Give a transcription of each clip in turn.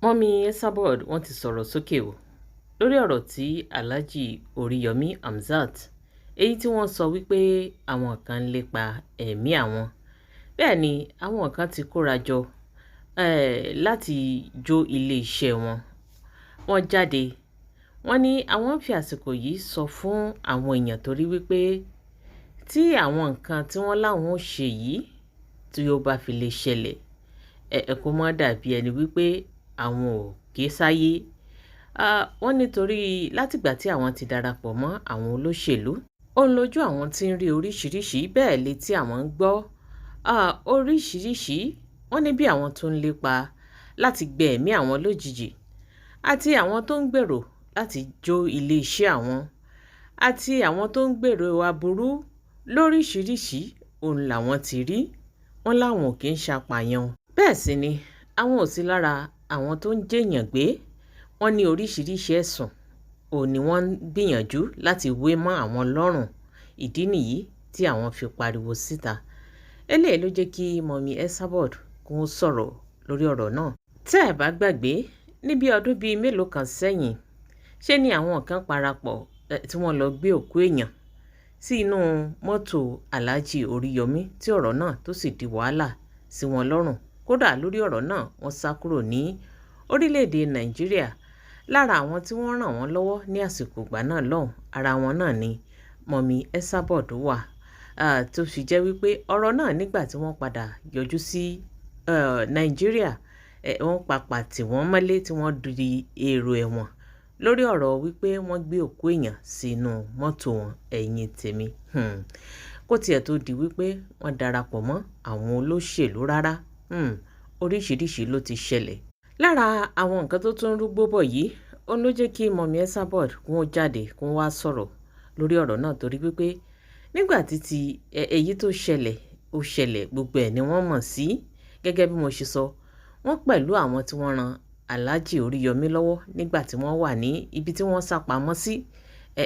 mọ́mí Esabod wọ́n ti sọ̀rọ̀ sókè o lórí ọ̀rọ̀ tí Alhaji Oríyọmí Hamzat èyí tí wọ́n sọ wípé àwọn kan ń lépa ẹ̀mí àwọn. Bẹ́ẹ̀ ni àwọn kan ti kóra jọ láti jó iléeṣẹ́ wọn. Wọ́n jáde wọ́n ní àwọn ń fi àsìkò yìí sọ fún àwọn èèyàn torí wípé tí àwọn nǹkan tí wọ́n láwọn ò ṣe yìí tí ó bá fi lè ṣẹlẹ̀ kó má dàbí ẹni wípé àwọn ò ké sáyé. Wọ́n nítorí látìgbà tí àwọn ti darapọ̀ mọ́ àwọn olóṣèlú òun lójú àwọn tí ń rí oríṣiríṣi bẹ́ẹ̀ létí àwọn ń gbọ́ oríṣiríṣi. Wọ́n ní bí àwọn tó ń lépa láti gbẹ ẹ̀mí àwọn lójijì àti àwọn tó ń gbèrò láti jó iléeṣẹ́ àwọn àti àwọn tó ń gbèrò aburú lóríṣiríṣi òun làwọn ti rí. Wọ́n láwọn ò kí ń ṣàpàyàn bẹ́ẹ̀ sì ni àwọn ò sí lára àwọn tó ń jẹ̀yàn gbé. Wọ́n ní oríṣiríṣi ẹ̀sùn òun ni wọ́n ń gbìyànjú láti wé mọ́ àwọn lọ́rùn. Ìdí nìyí tí àwọn fi pariwo síta. Eléyìí ló jẹ́ kí mọ́mí Esabod kún sọ̀rọ̀ lórí ọ̀rọ̀ náà. Tẹ́ ẹ̀ bá gbàgbé níbi ọdún bíi mélòó kan sẹ́yìn ṣé ni àwọn kan parapọ̀ tí wọ́n lọ gbé òkú èèyàn sí inú mọ́tò Alhaji Oríyọmí tí ọ̀rọ̀ náà tó sì di wàhálà sí wọn lọ́rùn. Kódà lórí ọ̀rọ̀ náà wọ́n sá kúrò ní orílẹ̀-èdè Nàìjíríà. Lára àwọn tí wọ́n ràn wọ́n lọ́wọ́ ní àsìkò ìgbà náà lọ́hùn ara wọn náà ni mọ́mí Esabod wà. Tó fi jẹ́ wípé ọ̀rọ̀ náà nígbà tí wọ́n padà yọjú sí Nàìjíríà wọ́n papà tí wọ́n mọ́lé tí wọ́n di èrò ẹ̀wọ̀n lórí ọ̀rọ̀ wípé wọ́n gbé òkú èèyàn sínú mọ́tò wọn. Ẹ̀yin tèmi kó tiẹ̀ tó di wípé wọ́n darapọ̀ mọ́ àwọn olóṣèlú rárá. Oríṣiríṣi ló ti ṣẹlẹ̀. Lára àwọn nǹkan tó tún rúgbó bọ̀ yìí òun ló jẹ́ kí mọ́mí Esabod kún jáde kún wá sọ̀rọ̀ lórí ọ̀rọ̀ náà torí wípé nígbà tí èyí tó ṣẹlẹ̀ gbogbo ẹ̀ ni wọ́n mọ̀ sí. Gẹ́gẹ́ bí mo ṣe sọ wọ́n pẹ̀lú àwọn tí wọ́n ran Alhaji Oríyọmí lọ́wọ́ nígbà tí wọ́n wà ní ibi tí wọ́n sá pamọ́ sí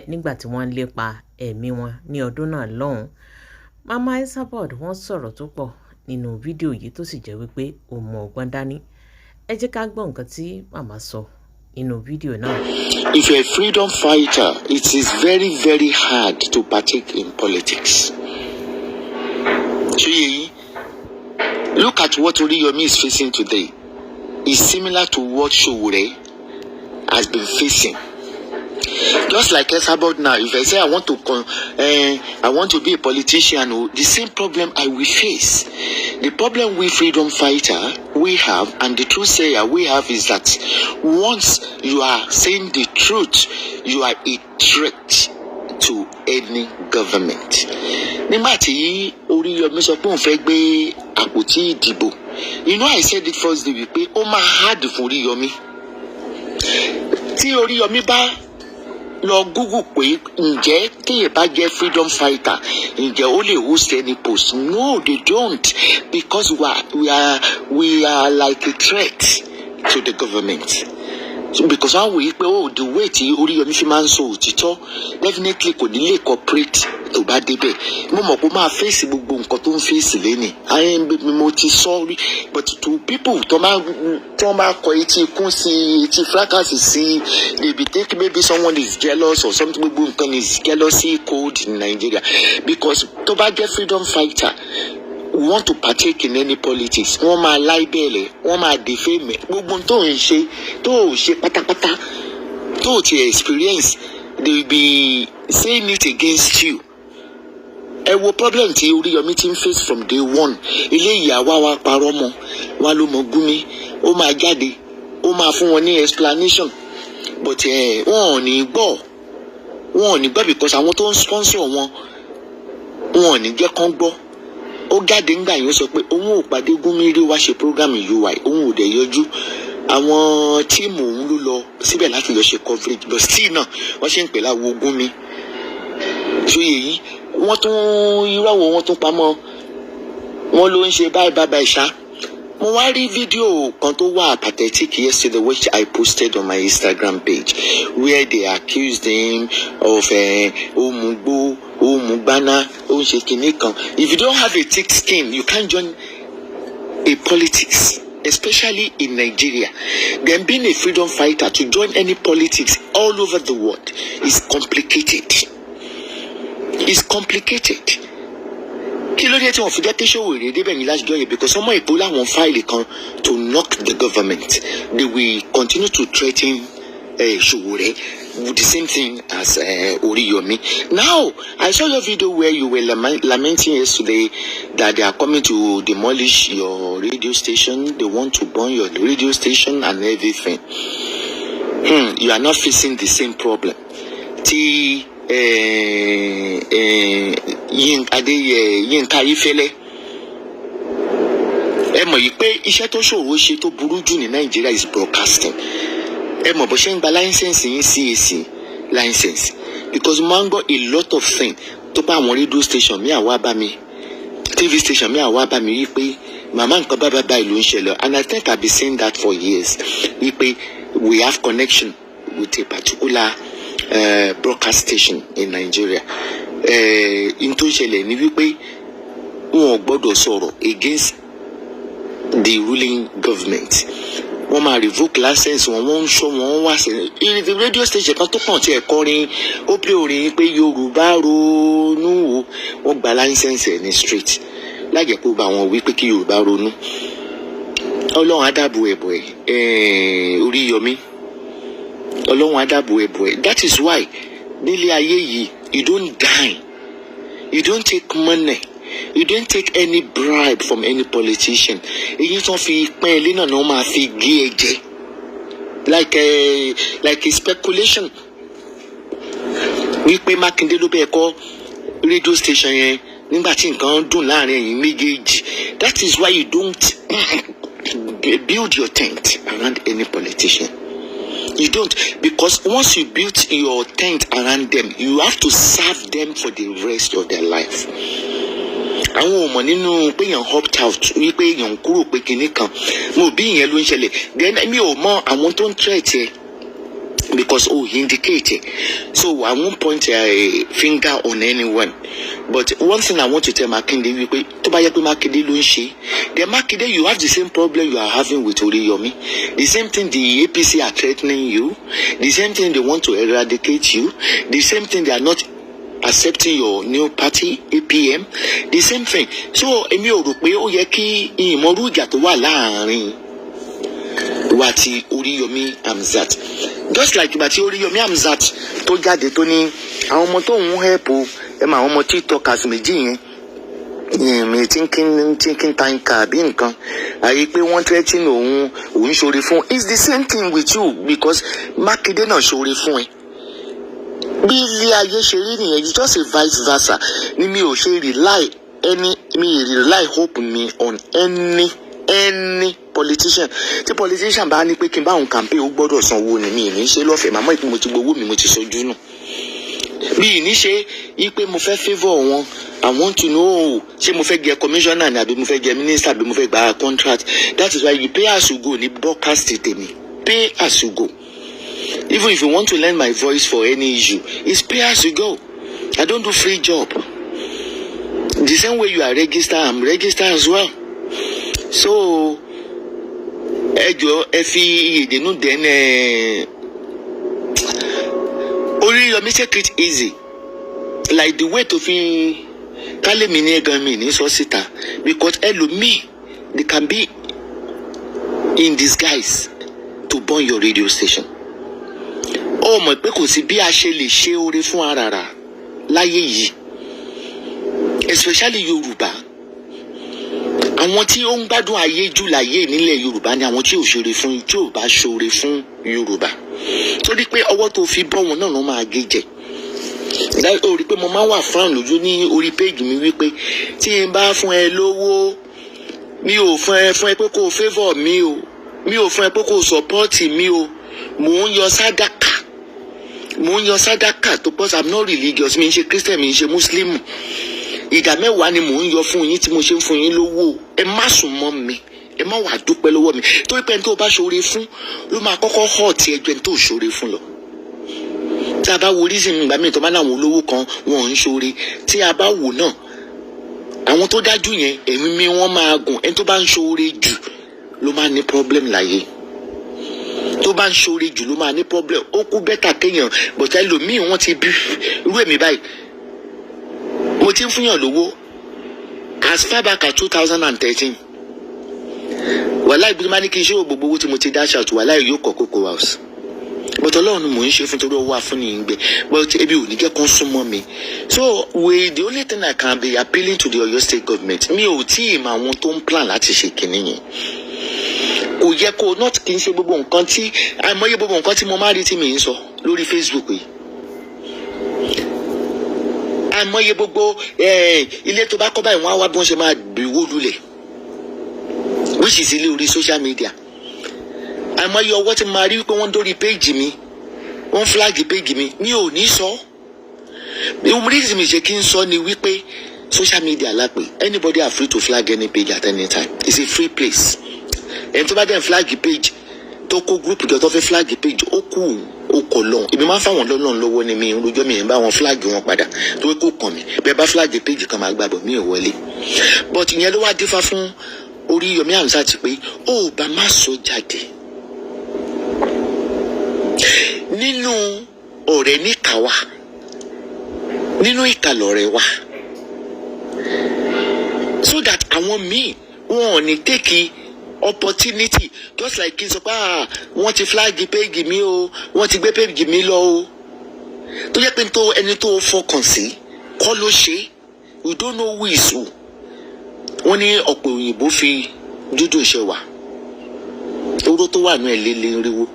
nígbà tí wọ́n ń lépa ẹ̀mí wọn ní ọdún náà lọ́hùn. Mama Esabod wọ́n sọ̀rọ̀ tó pọ̀ nínú fídíò yìí tó sì jẹ́ wípé ó mọ ọgbọ́n dání. Ẹ jẹ́ ká gbọ́ nǹkan tí màmá sọ nínú fídíò náà. If you're a freedom fighter, it is very, very hard to partake in politics. Look at what Oriyomi is facing today. It's similar to what Sowore has been facing. Just like Esabod now, if I say I want to be a politician, the same problem I will face. The problem we freedom fighter we have, and the truth sayer we have, is that once you are saying the truth, you are a threat to any government. Nígbà tí Oríyọmí sọ pé òun fẹ́ gbé àpótí ìdìbò, I said it first day wípé ó máa hard fún Oríyọmí. Tí Oríyọmí bá lọ Google pé ǹjẹ́ téèyàn bá jẹ́ freedom fighter ǹjẹ́ ó lè host any post? No, they don't, because we are like a threat to the government. Because how we the way tí Oríyọmí fi máa ń sọ òtítọ́ definitely kò ní lè cooperate tó bá débẹ̀. Mo mọ̀ pé ó máa fèsì gbogbo nǹkan tó ń fèsì lẹ́nìí. Mo ti sorry, but to people tó máa kọ etí ikún sí etí fracas sí, they be think maybe someone is jealous or something. Gbogbo nǹkan is jealousy code in Nigeria, because tó bá jẹ́ freedom fighter want to partake in any politics, wọ́n máa láìbẹ̀lẹ̀, wọ́n máa defame gbogbo tó ń ṣe tó ṣe pátápátá tó ti experience, they will be saying it against you. Ẹ wo problem tí Oríyọmí ti ń face from day one. Eléyìí àwa wa parọ́ mọ́ wa ló mọ Gumi, ó máa jáde ó máa fún wọn ní explanation, but wọ́n ò ní gbọ́ because àwọn tó ń sponsor wọn ò ní jẹ́ kán gbọ́. Ó jáde ńgbà yẹn sọ pé òun ò pàdé Gumi rí wá ṣe program UI, òun ò dẹ̀ yọjú. Àwọn tíìmù òun ló lọ síbẹ̀ láti lọ ṣe coverage, but still náà wọ́n ṣe ń pè láwo Gumi. Ṣóyè yìí wọ́n tún irọ́wọ́ wọn tún pamọ́, wọ́n ló ń ṣe báyìí ṣá. Mo wá rí fídíò kan tó wà pathetic yesterday which I posted on my Instagram page where they accused him of omugbo, omugbana, onse kini kan. If you don't have a thick skin, you can't join a politics. especially in Nigeria. Then being a freedom fighter to join any politics all over the world is complicated. It's complicated. Kí ló dé tí wọ́n fi jẹ́ kí Sowore débẹ̀ ní last year because ọmọ ìpò láwọn fáìlì kan to knock the government. They will continue to threaten Sowore with the same thing as Oriyomi. Now, I saw your video where you were lamenting yesterday that they are coming to demolish your radio station. They want to burn your radio station and everything. You are not facing the same problem. Yínká Ayéfẹ́lẹ́ ẹ mọ̀ yìí pé iṣẹ́ tó ṣòro ṣe tó burú jù ní Nàìjíríà is broadcasting. Ẹ mọ̀ bó ṣe ń gba license yín CAC license because mo ń gbọ́ a lot of things tó bá àwọn radio station mi àwa bá mi TV station mi àwa bá mi wípé màmá nǹkan bábá ìlú ń ṣẹlẹ̀ and I think I've been saying that for years wípé we have connection with a particular broadcast station in Nigeria. In tó ṣẹlẹ̀ ní wípé wọn ò gbọ́dọ̀ sọ̀rọ̀ against the ruling government. Wọ́n máa revoke license wọn, wọ́n ń ṣọ́ wọn wá sí the radio station kan tó kàn tí ẹ̀ kọrin ó play orin pé Yorùbá ronú o wọ́n gba license ẹ̀ ní street lájẹ̀ pé ó bá wọn wí pé kí Yorùbá ronú. Ọlọ́run á dáàbò ẹ̀bọ̀ ẹ̀ Oríyọmí. Ọlọ́run á dáàbò ẹ̀bọ̀ ẹ̀. That is why nílé ayé yìí you don't die, you don't take money, you don't take any bribe from any politician. Èyí tó fi pín ilé náà náà máa fi gé ẹ jẹ like a speculation wípé Mákindé ló bẹ́ẹ̀ kọ́ radio station yẹn nígbà tí nǹkan dùn láàrin ẹ̀yin méjèèjì. That is why you don't build your tent around any politician. You don't, because once you build your tent around them, you have to serve them for the rest of their life. Àwọn ọmọ nínú pé èèyàn opt out wípé èèyàn kúrò pé kinní kan mo bí ìyẹn ló ń ṣẹlẹ̀ then mi ò mọ àwọn tó ń threat ẹ because he indicate it. So I won't point a finger on anyone, but one thing I want to tell Makinde wípé tó bá yẹ pé Makinde ló ń ṣe then Makinde you have the same problem you are having with Oriyomi. The same thing the APC are threatening you, the same thing they want to eradicate you, the same thing they are not accepting your new party APM, the same thing. So èmi ò rò pé ó yẹ kí ìmọ̀rú ìjà tó wà láàrin wa ti Oriyomi Hamzat just like ìgbà tí Oriyomi Hamzat tó jáde tó ní àwọn ọmọ tó ń help ẹ mà àwọn ọmọ tiktokers méjì yẹn mi thinking tanker bí nǹkan àyè pé wọ́n threatening òun ṣoore fún. It's the same thing with you because Mákindé náà ṣoore fún ẹ. Bí ilé ayé ṣe rí nìyẹn it's just a vice versa ni mi ò ṣe rely hope mi on any politician. Tí politician bá ní pé kí n bá òun campaign ó gbọ́dọ̀ sanwó ni mi ní ṣe lọ́fẹ̀ẹ́ màmá ìpín mo ti gbowó mi mo ti sojú nù. Mi ní ṣe pé mo fẹ́ favour wọn. I want to know ṣé mo fẹ́ jẹ commissioner ni àbí mo fẹ́ jẹ minister àbí mo fẹ́ gba contract. That is why you pay as you go ní broadcast tèmi. Pay as you go. Even if you want to lend my voice for any issue, it's pay as you go. I don't do free job. The same way you are registered, I'm registered as well. So, ẹ fi ìdènú dẹ́n Oriyomi take it easy. Like the way to fi kálẹ̀ mi ní ẹ̀gàn mi ní sọ́sítà because ẹlòmíì they can be in disguise to burn your radio station. Ó mọ̀ pé kò sí bí a ṣe lè ṣe oore fún arara láyé yìí especially Yorùbá. Àwọn tí ó ń gbádùn ayé jù láyé nílẹ̀ Yorùbá ni àwọn tí ò ṣoore fún tí ò bá ṣoore fún Yorùbá. Torí pé ọwọ́ tó fi bọ́ wọn náà ló máa gé jẹ. Ó rí pé mo máa wà fún lójú ní orí péjì mi wípé tí n bá fún ẹ lówó mi ò fún ẹ pé kó favour mi o, mi ò fún ẹ pé kó support mi o, mò ń yọ sádàkà tó because I'm not religious, mi ń ṣe Christian, mi ń ṣe Muslim. Ìdá mẹ́wàá ni mò ń yọ fún yín tí mo ṣe ń fún yín lówó. Ẹ má sùn mọ́ mi, ẹ má wà dúpẹ́ lọ́wọ́ mi torí pé ẹni tó bá ṣoore fún ló máa kọ́kọ́ hàn tí ẹjọ́ ẹni tó ṣoore fún lọ. Tí a bá wo reason ìgbà míì tó bá náwọn olówó kan wọn ò ń ṣoore, tí a bá wò náà àwọn tó dájú yẹn ẹ̀mí mi wọ́n máa gùn. Ẹni tó bá ń ṣoore jù ló máa ní problem láyé, tó bá ń ṣoore jù ló máa ní problem. Ó kú bẹ́tà kéèyàn bọ̀tá ẹlòmíì wọ́n ti bí irú èmi báyìí, mo ti ń fúnyàn lówó as far back as 2013. Wàláì bí máa ní kí n ṣe gbogbo owó tí mo ti dash out, wàláì yóò kọ́ Cocoa House. But Ọlọ́run mò ń ṣe fún torí owó afúnni ń gbẹ, but ebi ò ní jẹ́ kó súnmọ́ mi. So the only thing I can be appealing to the Oyo State government, mi ò tí ì mọ àwọn tó ń plan láti ṣe kìnìún yẹn. Kò yẹ kó not kí n ṣe gbogbo nǹkan tí àìmọye gbogbo nǹkan tí mo máa rí tí mi ń sọ lórí Facebook yìí. Àìmọye gbogbo ilé tó bá kọ́ báyìí wọ́n á wá bí wọ́n ṣe máa bìwó lulẹ̀, which is ilé orí social media. Àìmọye ọwọ́ tí mo máa rí pé wọ́n dórí péjì mi, wọ́n flag péjì mi, mi ò ní sọ. Reason mi ṣe kí n sọ ni wípé social media lápè, anybody are free to flag any page at any time. It's a free place. Ẹni tó bá dẹ̀ flag page tó kó group jọ tó fẹ́ flag page ó kù ó kọ̀ lọ́hùn. Èmi máa ń fáwọn lọ́nà lọ́wọ́ ni mi rojọ́ mi ẹ̀ bá wọn flag wọn padà tó kó kàn mí. Bẹ́ẹ̀ bá flag page kan máa gbàgbọ́ mi ò wọlé. But ìyẹn ló wá dífá fún Oríyọmí Hamzat pé ó bá má sọ jáde. Nínú ọ̀rẹ́ níkà wà, nínú ìkà lọ̀rẹ́ wà, so that àwọn míì wọn ò ní take opportunity just like kí n sọ pé wọ́n ti flag page mi o, wọ́n ti gbé page mi lọ o, tó jẹ́ pé ẹni tó fọkàn sí kọ́ ló ṣe. We don't know who is who. Wọ́n ní ọ̀pọ̀ òyìnbó fi dúdú ṣe wà, oró tó wà ní ẹ̀lẹ́lẹ́ ríwó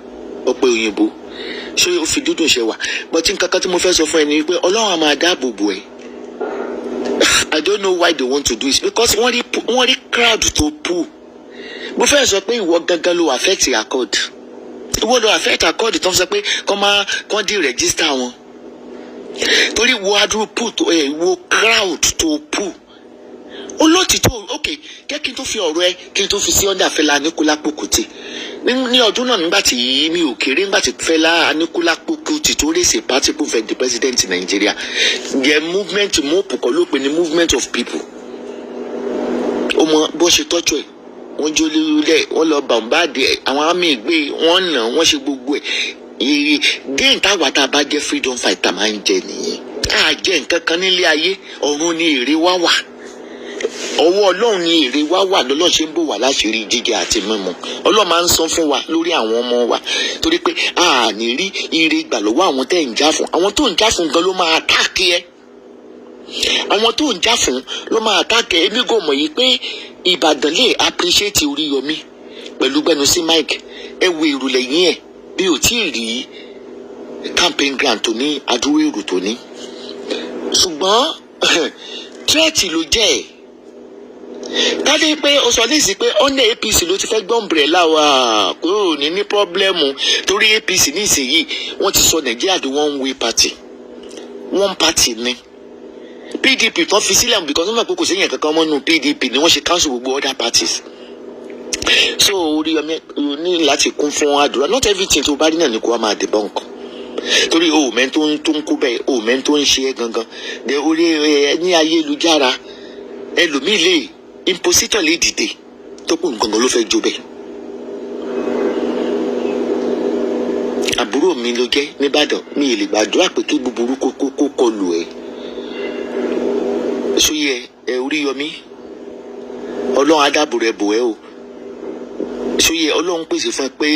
ọ̀pọ̀ òyìnbó ṣé ó fi dúdú ṣe wà. But nǹkan kan tí mo fẹ́ sọ fún ẹ ni pé Ọlọ́run á máa dáàbò bò ẹ́. I don't know why they want to do it because wọ́n rí crowd tó pull. Mo fẹ́ sọ pé ìwọ gangan ló affect accord, ìwọ ló affect accord tó ń sọ pé kọ́ di register wọn torí wo adúrú pull tó wo crowd tó pull. Olótìtọ́ ok jẹ́ kí n tó fi ọ̀rọ̀ ẹ kí n tó fi sí under Fẹlá Aníkúlápó Kútì ní ọdún náà nígbà tí mi ò kéré nígbà tí Fẹlá Aníkúlápó Kútì tó rèsè party kó fẹ́ di president Nàìjíríà yẹ movement mope kọ́ ló pe ní movement of people. Ó mọ bó ṣe tọ́jú ẹ̀, wọ́n jó lé wọ́n lọ bàǹbáàdì ẹ̀, àwọn àmì ìgbé wọ́n nà wọ́n ṣe gbogbo ẹ̀. Géǹ táwa tá a bá jẹ́ freedom fighter máa ń jẹ nìyẹn. A jẹ́ nǹkan kan nílé ayé, ọ̀run ni èrè wá wà. Ọwọ́ Ọlọ́run ni èrè wá wà, lọ́lọ́run ṣe ń bò wá láṣìírí jíjẹ àti mímu. Ọlọ́run máa ń san fún wa lórí àwọn ọmọ wa torí pé a ní rí ire gbà lọ́wọ́ àwọn tẹ́ ń jà fún. Àwọn tó ń jà fún gan ló máa attack ẹ. Àwọn tó ń jà fún ló máa attack ẹ. Èmi kò mọ̀ yìí pé Ìbàdàn lè appreciate Oríyọmí pẹ̀lú gbẹnu sí Mike. Ẹ wo èrò lẹ́yìn ẹ̀ bí ò tí ì rí campaign grant tó ní adúrú èrò tó ní. Ṣùgbọ́n threat ló jẹ́ ẹ̀. Tádé pé o sọ nísìsiyìí pé ọ̀nà APC ló ti fẹ́ gbọ́ umbrella wa kúrò ní pọ́blẹ́mù torí APC nísìnyí wọ́n ti sọ Nàìjíríà di one way party, one party ni. PDP tán fi sílẹ̀ because wọ́n mọ̀ pé kò séyìn kankan mọ́ nínú PDP ni wọ́n ṣe cancel gbogbo other parties. So Oríyọmí ní láti kún fún àdúrà, not everything tó bá rí náà ni kó wá máa debunk torí òmẹ́ tó ń kó bẹ́ẹ̀ òmẹ́ tó ń ṣe é gangan orí ní ayélujára ẹlòmíì lè impositor lè dìde tó kù gangan ló fẹ́ jó bẹ́ẹ̀. Àbúrò mi ló jẹ́ nìbàdàn, mi ì lè gbàdúrà pé kí búburú kó kọlù ẹ̀. Sóyè Oríyọmí Ọlọ́run á dáàbò rẹ̀ bò ẹ́ o. Sóyè Ọlọ́run pèsè fún ẹ pé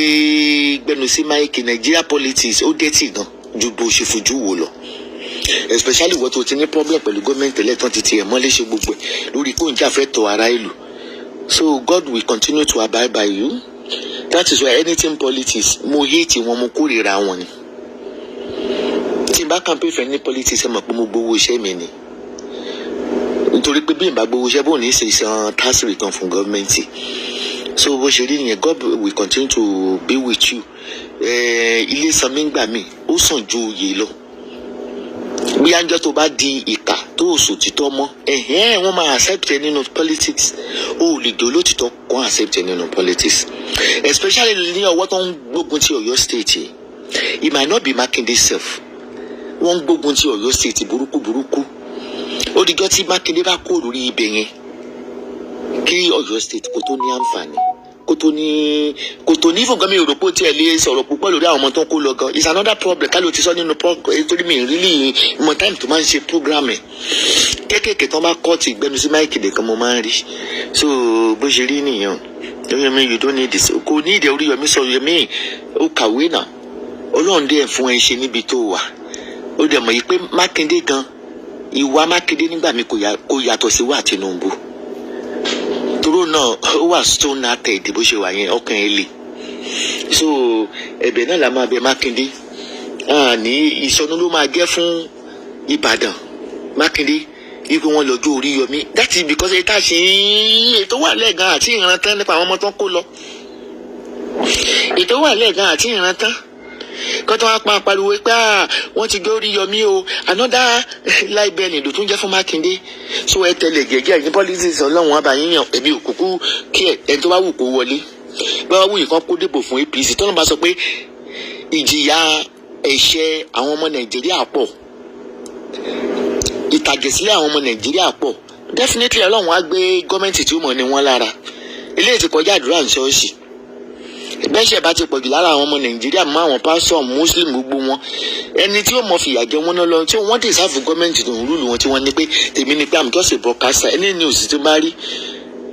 gbẹnu sí máìkì Nigeria politics ó dẹ́tì gan ju bó ṣe fojú wò lọ. Especially wọ́n tó ti ní problem pẹ̀lú gọ́ọ̀mẹ̀ntì ẹlẹ́tàn ti tiẹ̀ mọ́lé ṣe gbogbo ẹ̀ lórí kó ń jà fẹ́ tọ́ ara ìlú. So God will continue to abide by you. That is why anything politics mo hate wọn, mo kórìíra wọn ni. Tí n bá campaign fẹ́ ní politics ẹ mọ̀ pé mo gbowó iṣẹ́ mi ni. Nítorí pé bí n bá gbowó iṣẹ́ bó ní ṣe san tax return fún gọ́ọ̀mẹ̀ntì. So bó ṣe rí nìyẹn, God will continue to be with you. Ilé sanmi gbà mí ó sàn ju oyè lọ. Bí anjọ́ tó bá di ìkà tó sùn títọ́ mọ́ wọ́n máa accept ẹ nínú politics. Ó lè dé olótìtọ́ kan accept ẹ nínú politics, especially ní ọwọ́ tó ń gbógun ti Ọ̀yọ́ state. It might not be Makinde self, wọ́n ń gbógun ti Ọ̀yọ́ state burúkú. Ó dìjọ́ tí Makinde bá kó lórí ibẹ̀ yẹn kí Ọ̀yọ́ state kó tó ní àǹfààní. kò tó ní fún gan mi ò rò pé ó tiẹ̀ lè sọ̀rọ̀ púpọ̀ lórí àwọn ọmọ tó ń kó lọ gan is another problem ká ló ti sọ nínú torí mi really mọ time tó máa ń ṣe program ẹ̀ kéékèèké tó bá kọ́ ti gbẹnu sí máìkì nìkan mo máa ń rí so bó ṣe rí nìyẹn Oríyọmí you don't need this kò ní ìdẹ Oríyọmí sọ Oríyọmí ó kàwé náà Ọlọ́run dẹ̀ fún ẹ ṣe níbi tó wà ó dẹ̀ mọ̀ yìí pé Mákindé gan ìwà Mákindé nígbà mi kò yàtọ̀ sí wà Tinubu dúró náà ó wà stone hearted bó ṣe wà yẹn ọkàn ẹ le so ẹ̀bẹ̀ náà la máa bẹ̀ Mákindé ní ìsọnù ló máa jẹ́ fún Ìbàdàn Mákindé ibi wọn lọ́jọ́ Oríyọmí that is because ètò àṣì ètò wà lẹ́ẹ̀gan àti ìrántán nípa àwọn ọmọ tó ń kó lọ ètò wà lẹ́ẹ̀gan àti ìrántán kọ́tọ́ wá pa pariwo pé wọ́n ti gbé Oríyọmí o another láìbẹ̀ẹ́nì ló tún jẹ́ fún Mákindé so ẹ tẹ̀lé gẹ́gẹ́ ní politics ọlọ́run àbáyíyàn ẹ̀mí òkùnkùn kí ẹ̀ tó bá wù kó wọlé bá wà wù yìí kan kó dìbò fún APC tọ́nà bá sọ pé ìjìyà ẹ̀ṣẹ̀ àwọn ọmọ Nàìjíríà pọ̀ ìtàgẹ̀sílẹ̀ àwọn ọmọ Nàìjíríà pọ̀ definitely ọlọ́run á gbé gọ́ọ̀mẹ̀ntì tí ó mọ̀ ní wọn lára eléyìí ti kọjá àdúrà ní ṣọ́ọ̀ṣì bẹ́sẹ̀ bá ti pọ̀jù lára àwọn ọmọ Nàìjíríà mọ́ àwọn pásọ̀ Muslim gbogbo wọn ẹni tí ó mọ fìyà jẹ wọn náà lọ tí wọ́n dì sáfù gọ́ọ̀mẹ̀ntì tó ń rúlù wọn tí wọ́n ní pé tèmi ni pé I'm just a broadcaster ẹni ní òsì tó bá rí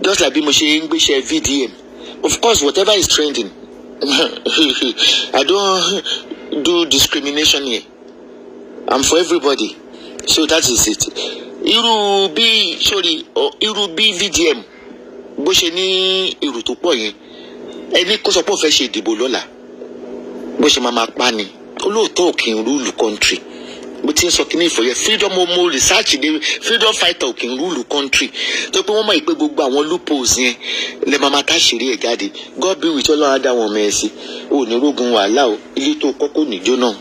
just like bí mo ṣe ń gbéṣẹ́ VDM of course whatever is trending I don't do discrimination here I'm for everybody so that is it irú bí VDM bó ṣe ní èrò tó pọ̀ yẹn ẹni kó sọ pé ó fẹ́ ṣe ìdìbò lọ́la bó ṣe máa pa ni olóòótọ́ òkè ń rúlù country bó ti ń sọ kíní ìfọ̀yẹ́ freedom mo research ní freedom fighter òkè ń rúlù country tó pé wọ́n mọ̀ pé gbogbo àwọn loopholes yẹn lè máa ká ṣeré ẹ̀ jáde God be with ọlọ́run á dá wọn mọ̀ ẹ́ sí ò ní rógun wàhálà o ilé tó kọ́kọ́ níjó náà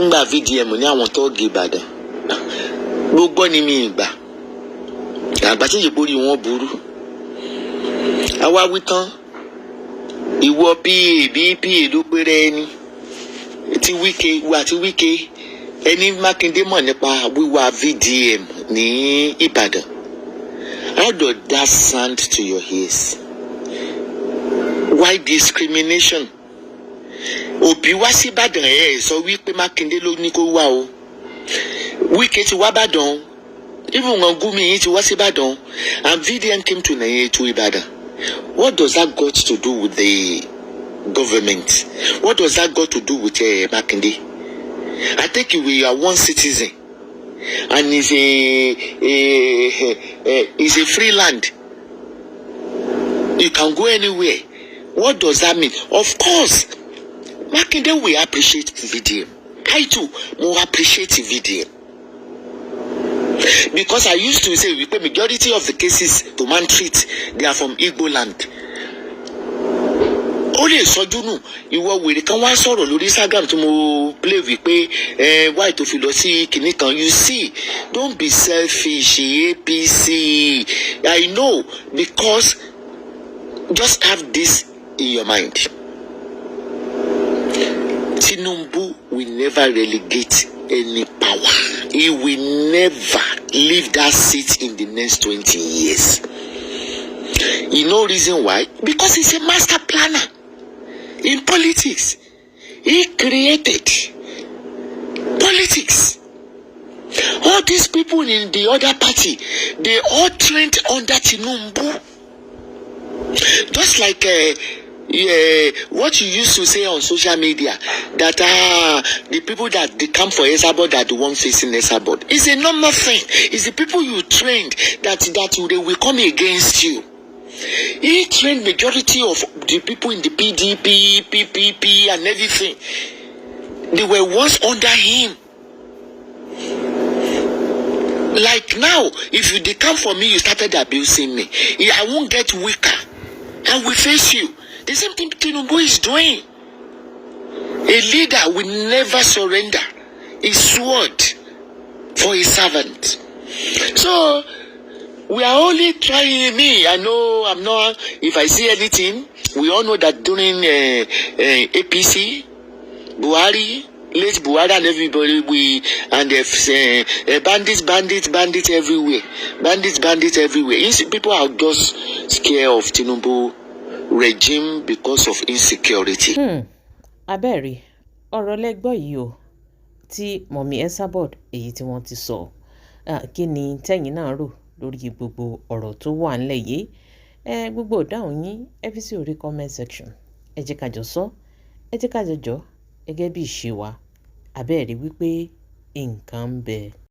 ńgbà VDM ní àwọn tóògì Ìbàdàn gbogbo ni mi ìgbà àgbà tí ìyèpò rí wọn burú àwa wí tán ìwọ pa ló péré ẹni tí Wike ẹni Mákindé mọ̀ nípa wíwá VDM ní Ìbàdàn how does that sound to your ears? Why discrimination? Òbí wá sí Ìbàdàn sọ wípé Mákindé ló ní kó wá o Wike ti wá Ìbàdàn even Gumi yìí ti wá sí Ìbàdàn and VDM came to Ìbàdàn. What does that got to do with the government? What does that got to do with Mákindé? I think we are one citizen and it's a free land. You can go anywhere. What does that mean? Of course, Mákindé will appreciate VDM. I too will appreciate VDM. Because I used to say the majority of the cases to man treat, they are from Igbo land. Ó lè sọjú nù ìwọ wèrè kan wá sọ̀rọ̀ lórí Instagram tí mo play wípé why tó fi lọ sí kinní kan. You see, don't be selfish APC. I know, because just have this in your mind. Tinubu will never relegate any power. He will never leave that seat in the next 20 years. You know reason why? Because he's a master planner in politics. He created politics. All these people in the other party, they all trained under Tinubu. Just like what you used to say on social media, that the people that they come for Esabod are the ones facing Esabod. It's a normal thing. It's the people you trained that they will come against you. He trained majority of the people in the PDP, PPP and everything. They were once under him. Like now, if they come for me, you started abusing me. I won't get weaker. I will face you. The same thing Tinubu is doing. A leader will never surrender his sword for his servant. So, we are only trying me. I know I'm not, if I see anything, we all know that during APC, Buhari, late Buhari and everybody, and bandits everywhere. Bandits everywhere. People are just scared of Tinubu regime because of insecurity. Abẹ́rẹ́ ọ̀rọ̀ lẹ́gbọ́ yìí o tí mọ̀mí Esabod èyí tí wọ́n ti sọ. Kí ni tẹ́yìn náà rò lórí gbogbo ọ̀rọ̀ tó wà ńlẹ̀ yìí? Gbogbo ìdáhùn yín ẹ fi sí orí comment section. Ẹ jẹ́ ká jọ sọ, ẹ jẹ́ ká jọ gẹ́gẹ́ bí ìṣe wa. Abẹ́rẹ́ wípé nǹkan ń bẹ.